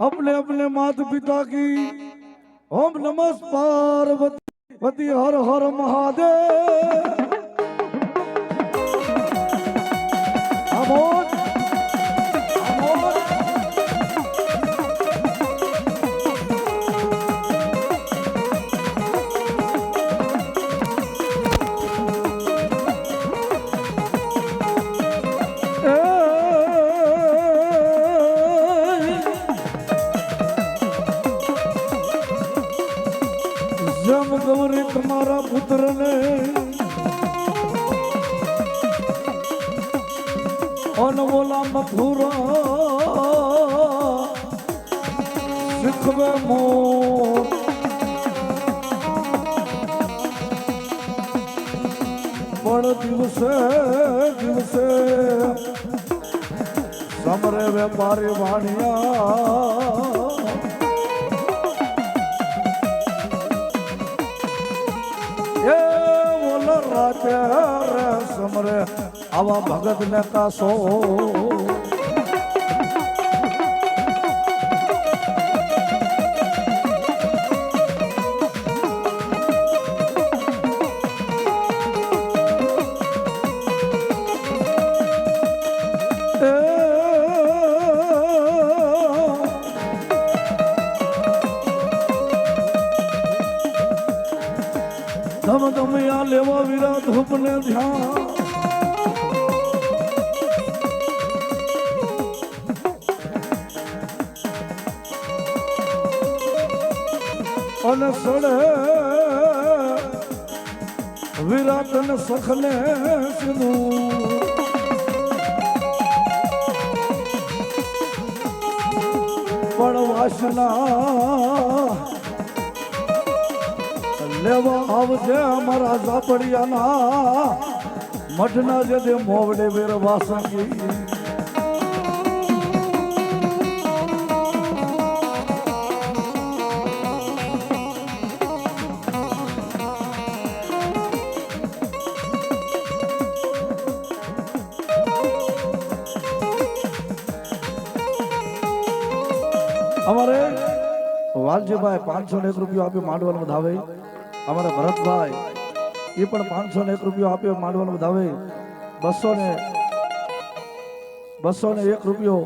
अपने अपने माता पिता की ओम नमः पार्वती हर हर महादेव। आमोद आमोद जम गौरी तुम्हारा पुत्र ने बोला मथुरा सिखवे मोर बड़ दिवसे दिवसे समरे व्यापारी वाणिया रे समरे आवा भगत ने का सो धम धम या लेवा वीरा धूप ने ध्यान और सड़े विराट न सखने सिंधु पण वासना लेवा आवजे अमरा ઝાપડિયાના મઠના જે મોવડે વેર વાસંગી અમારે વાલજીભાઈ 501 રૂપિયા આપી માંડવાનું વધાવે અમારા ભરતભાઈ એ પણ 501 રૂપિયો આપ્યો માંડવાનું વધાવે 201 રૂપિયો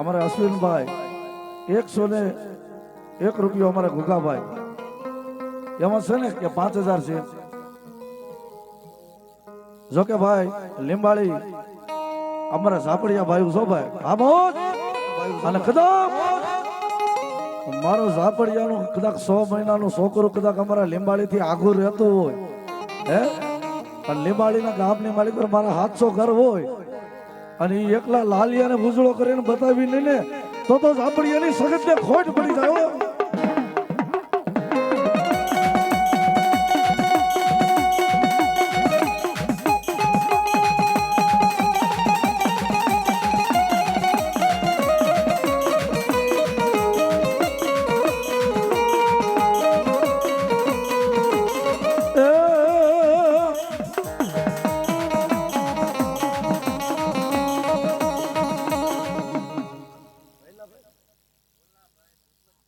અમારા અશ્વિનભાઈ 101 રૂપિયો અમારા ગુગાભાઈ એમાં છે ને કે 5000 છે જો કે ભાઈ લીંબાળી અમારા ઝાપડિયા ભાઈ છો ભાઈ આમોદ અને કદમ મારો ઝાપડિયાનો કદાચ 100 મહિનાનો છોકરો કદાચ અમારા લીંબાળીથી આઘું રહેતું હોય હે પણ લીંબાળીના ગામની માલિક પર મારા 700 ઘર હોય અને એકલા લાલિયાને ઉજળો કરીને બતાવી લઈને તો ઝાપડિયાની સગતને ખોટ પડી જાય.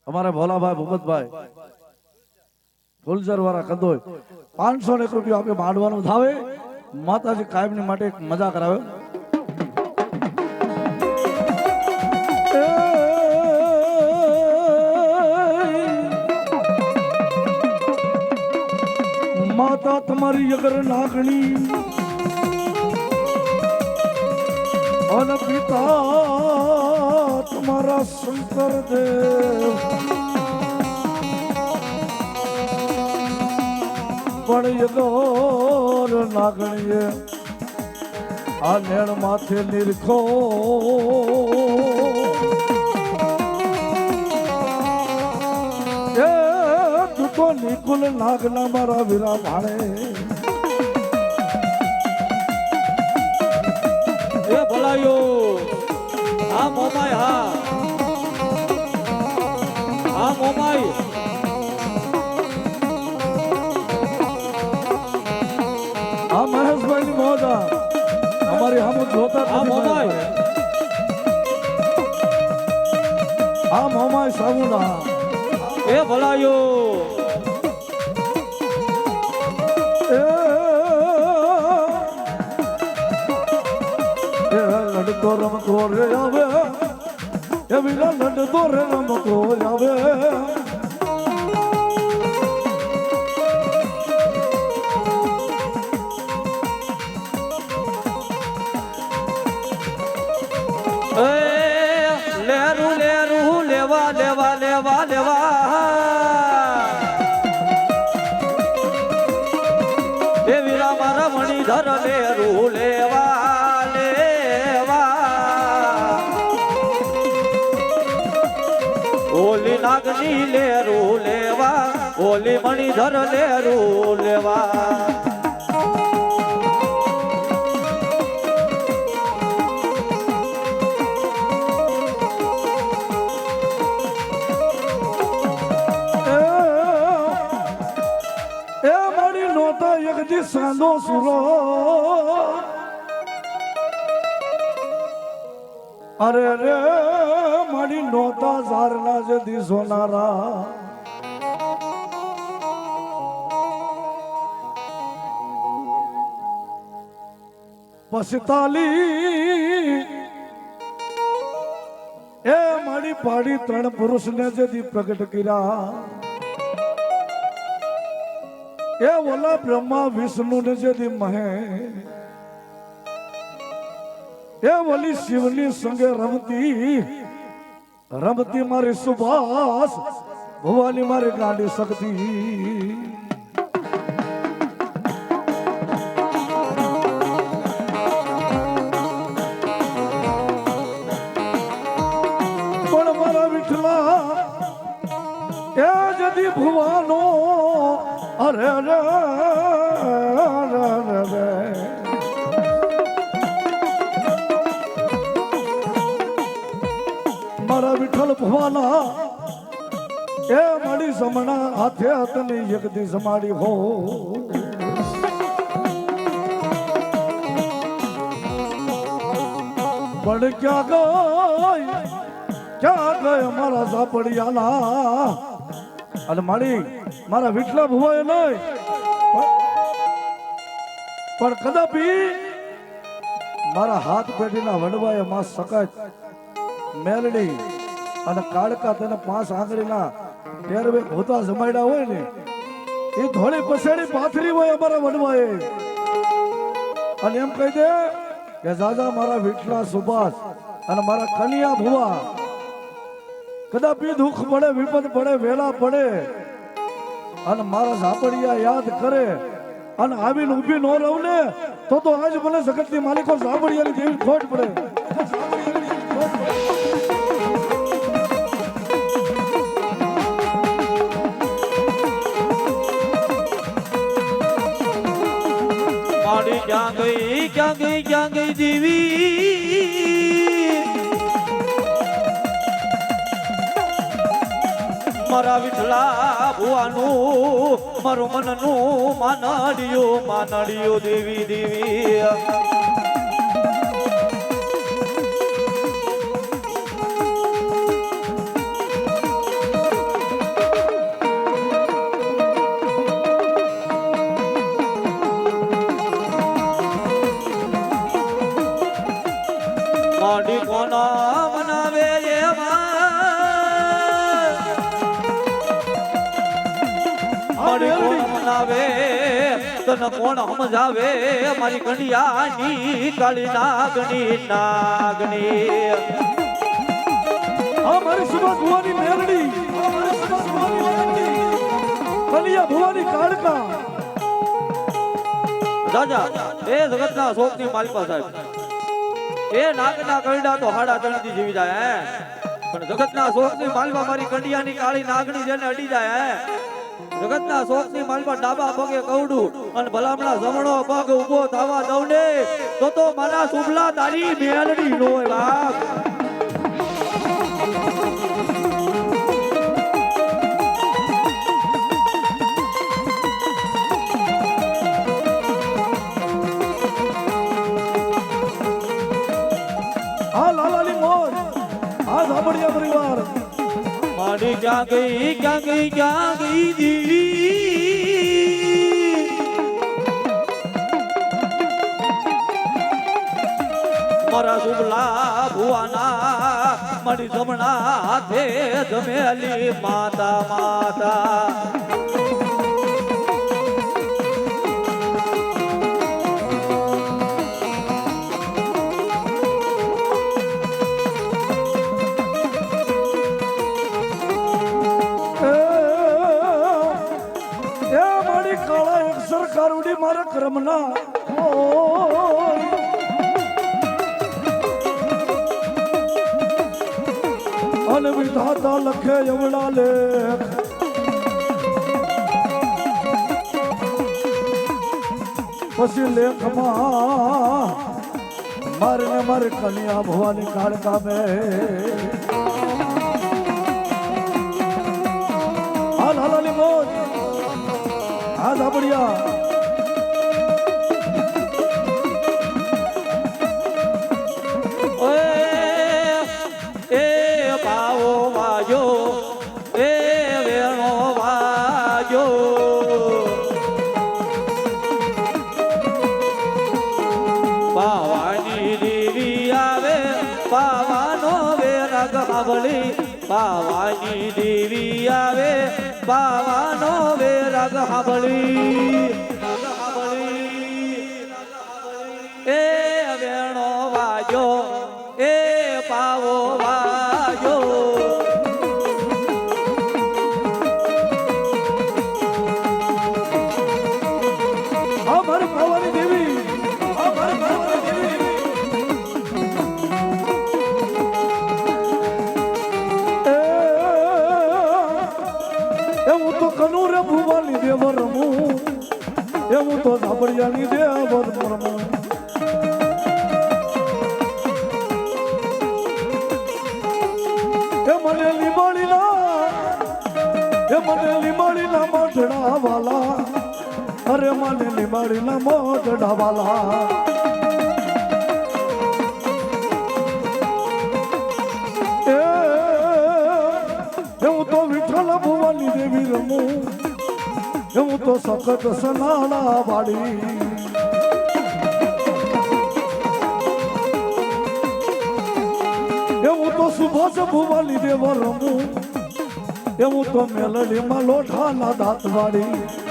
અમારે ભોલાભાઈ ભૂપતભાઈ ફૂલઝર વાળા કંદોય 501 રૂપિયા આપે માંડવાનું ધાવે માતાજી કાયમની માટે એક મજા કરાવે. માતા તમારી અગર નાગણી અને પિતા તમારા શંકર દેવ પણ યગોર નાગણીએ આ નેણ માથે નિરખો એ તું તો નિકુલ નાગના મારા વીરા ભાણે એ ભલાયો હા મોમાય હા મોમાય હા મહેશભાઈ ની મોદા અમારી હમ જોતા હા મોમાય આ મોમાય સાગુડા એ ભલાયો લડતો રમતો રે આવે એ વિના લડતો રે રમતો આવે લેરું લેરું લેવા લેવા લેવા લેવા એ વીરા મારા મણિધર લેરું લેવા લેવા ઓલી નાગની લેરું લેવા ઓલી મણિધર લેરું લેવા જી સાંદો સુરો અરે રે મારી નોતા ઝારના જે દિસોનારા પસતાલી એ મારી પાડી ત્રણ પુરુષને જે દી પ્રગટ કર્યા એ ઓલા બ્રહ્મા વિષ્ણુ ને જે મહે એ ઓલી શિવની સંગે રમતી મારી સુભાષ ભવાની મારી ગાંડી શક્તિ પણ મારા વિઠલા એ જદી ભુવાનો અરે રે મારા વિઠ્ઠલ ભવાના એ મારી સમણા હાથે હાથની યગદી સમાડી હો પણ ક્યાં ગઈ મારા ઝાપડિયાના અને મારા વિઠલા ભુવાએ નહીં પણ કદાપી મારા હાથ પેઢીના વડવાએ માં સકત મેલડી અને કાળકા તેને 5 આંગળીના ટેરવે હોતા જમાડ્યા હોય ને એ ધોળી પસેડી પાથરી હોય અમારા વડવાએ અને એમ કહી દે કે દાદા મારા વિઠલા સુભાષ અને મારા કનિયા ભુવા કદાપી દુઃખ પડે વિપદ પડે વેલા પડે અને મારા ઝાપડિયા યાદ કરે અને આવીને ઊભી ન રહું ને તો આજ મને જગતની માલિકો ઝાપડિયાની જેવી ખોટ પડે મારી ક્યાં ગઈ દેવી મારા વિઠલા ભુવાનું મારું મનનું માનડિયો દેવી દેવી માડી કોના મનાવે મનાવે તને કોણ સમજાવે મારી કડિયાની કાળી નાગણી આ મારી સુભાષ ભુવાની મેલડી કલિયા ભુવાની કાળકા રાજા એ જગતના શોકની માલિકા સાહેબ એ નાગના કરડા તો હાડા તણથી જીવી જાય પણ જગતના શોકની માલવા મારી કંડિયાની કાળી નાગણી જેને અડી જાય જગતના શોકની માલવા ડાબા પગે કવડું અને ભલામણા જમણો પગ ઊભો થવા દઉં ને તો મારા સુભલા તારી મેલડી નો બાપ આ લાલાની મોજ આ ઝાપડિયા પરિવાર મારી ક્યાં ગઈ ક્યાં ગઈ ક્યાં ગઈ દીવી મારા શુભલા ભુવાના મારી જમણા હાથે જમેલી માતા માતા સરકારુડી મારા કર્મના અને વિધાતા લખે એવડા લેખ પછી લેખમાં મારે ને મારે કન્યા ભવાની કાળકા બે હાલ હાલાની મોજ આ ધાબડિયા બાવાની દેવી આવે બાવાનો વેરગ હાબળી એ વેણો વાજો એ પાવો વાજો અમાર ભવાની દેવી અમાર ભવાની દેવી કનું રે ભુવાની દેવ રમું એવું તો ધાબડિયાની દેવ રમું એ મને લીમાડીના મોઢડા વાલા અરે મને લીમાડીના મોઢડા વાલા હું તો વિઠ્ઠલ ભુવાની દેવી રમું હું તો સખત સનાળા વાળી હું તો સુભાષ ભુવાની દેવ રમું હું તો મેલડીમાં લોઠાના દાંત વાળી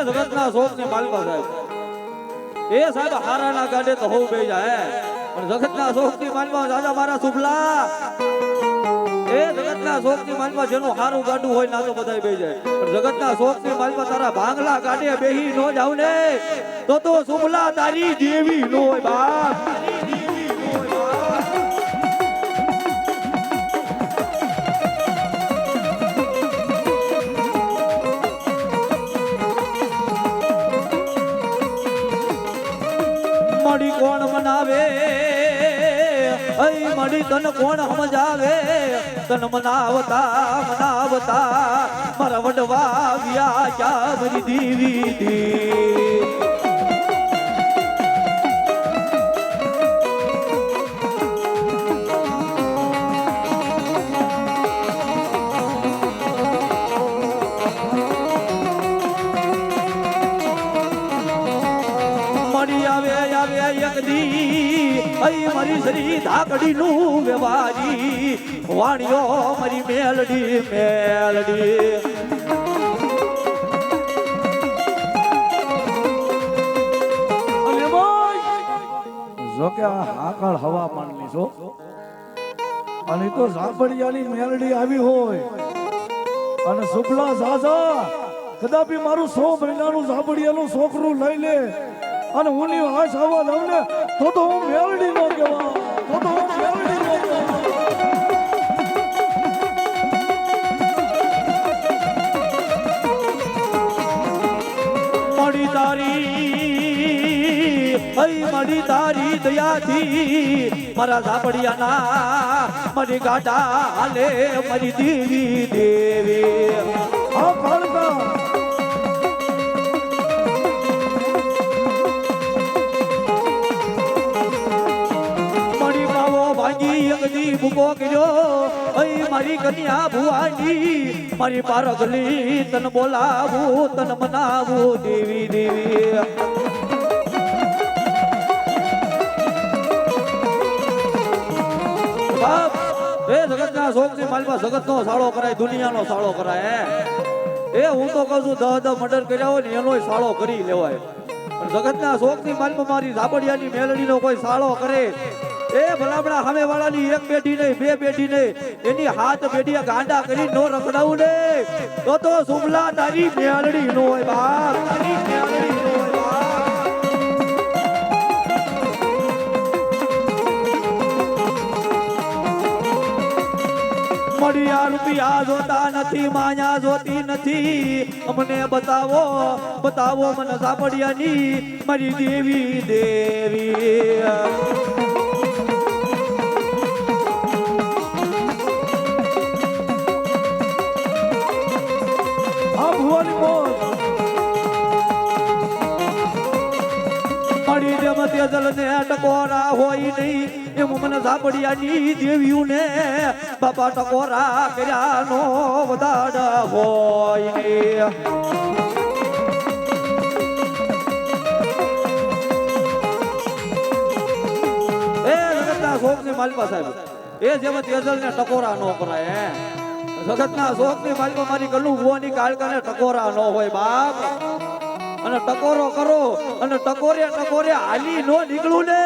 જગતના શોખની માલિકા સાહેબ એ સાહેબ હારાના ગાડે તો હોવ બે જાય પણ જગતના શોખની માલિકા દાદા મારા શુભલા એ જગતના શોખની માલિકા જેનું હારું ગાડું હોય ના તો બધાય બે જાય પણ જગતના શોખની માલિકા તારા ભાંગલા ગાડે બેહી નો જાવ ને તો શુભલા તારી દેવી નો હોય બાપ મડી કોણ મનાવે અઈ મડી તન કોણ સમજાવે તન મનાવતા મારા વડવા વ્યા ક્યાં મરી દીવી દી મારી શ્રી ધાકડી નું વ્યવહારી વાણીઓ મારી મેલડી જો કે આ હાકળ હવામાનની છો અને તો ઝાપડિયાની મેલડી આવી હોય અને શુભલા ઝાઝા કદાપી મારું 100 મહિનાનું ઝાપડિયાનું છોકરું લઈ લે અને હું ની આશ આવવા દઉં ને તો હું મેલડી નો કહેવા તો હું મેલડી નો કહેવા મડી તારી અહીં મારી તારી દયાથી મારા ઝાપડિયાના મારી ગાડા હાલે મારી દેવી દેવી હા કાળકા મારી માવો ભાંગી એકદી ભૂકો કર્યો અહીં મારી કન્યા ભુવાની મારી પારગલી તન બોલાવું તન મનાવું દેવી દેવી બાપ એ જગતના શોખની માલમાં જગતનો સાળો કરાય દુનિયાનો સાળો કરાય એ હું તો કહું છું 10 મર્ડર કર્યા હોય ને એનોય સાળો કરી લેવાય પણ જગતના શોખની માલમાં મારી ઝાપડિયાની મેલડીનો કોઈ સાળો કરે એ ભલામણા સામે વાળાની એક પેઢી નહીં બે પેઢી નહીં એની હાથ પેઢીએ ગાંડા કરી નો રખડાવું ને તો સુમલા તારી મેલડી નો હોય બાપ તારી મેલડી નો હોય બાપ મળ્યા રૂપિયા જોતા નથી માયા જોતી નથી અમને બતાવો બતાવો મને ઝાપડિયાની મારી દેવી દેવી ભુવાની મોજ મારી જેમ તેજલ ને ટકોરા હોય નહીં એમ મને ઝાપડિયાની દેવ્યું ને બાપા ટકોરા કર્યાનો વધાડ હોય નહીં એ જગતના શોખની માલિકા સાહેબ એ જેમ તેજલ ને ટકોરા નો કરાય જગતના શોખની માલિકા મારી ગલ્લું ભુવાની કાળકાને ટકોરા નો હોય બાપ અને ટકોરો કરો અને ટકોરે ટકોરે હાલી નો નીકળું ને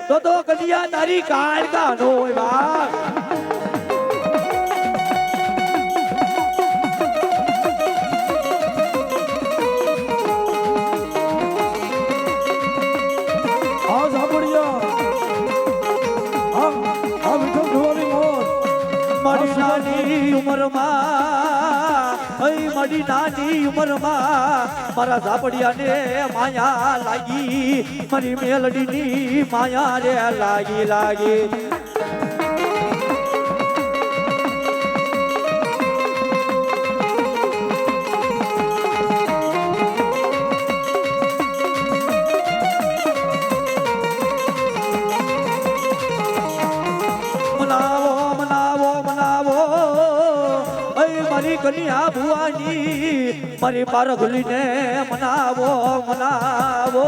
તો કન્યા તારી કાળકા નો હોય બાપ હા ઝાપડિયા હા હા વિઠ્ઠલ ભુવાની મોજ મારી નાની ઉંમરમાં મારી નાની ઉંમરમાં મારા ઝાપડિયાને માયા લાગી મારી મેલડીની માયા રે લાગી લાગી મનાવો મનાવો મનાવો મારી કન્યા ભુવાની મારી પારગલીને મનાવો મનાવો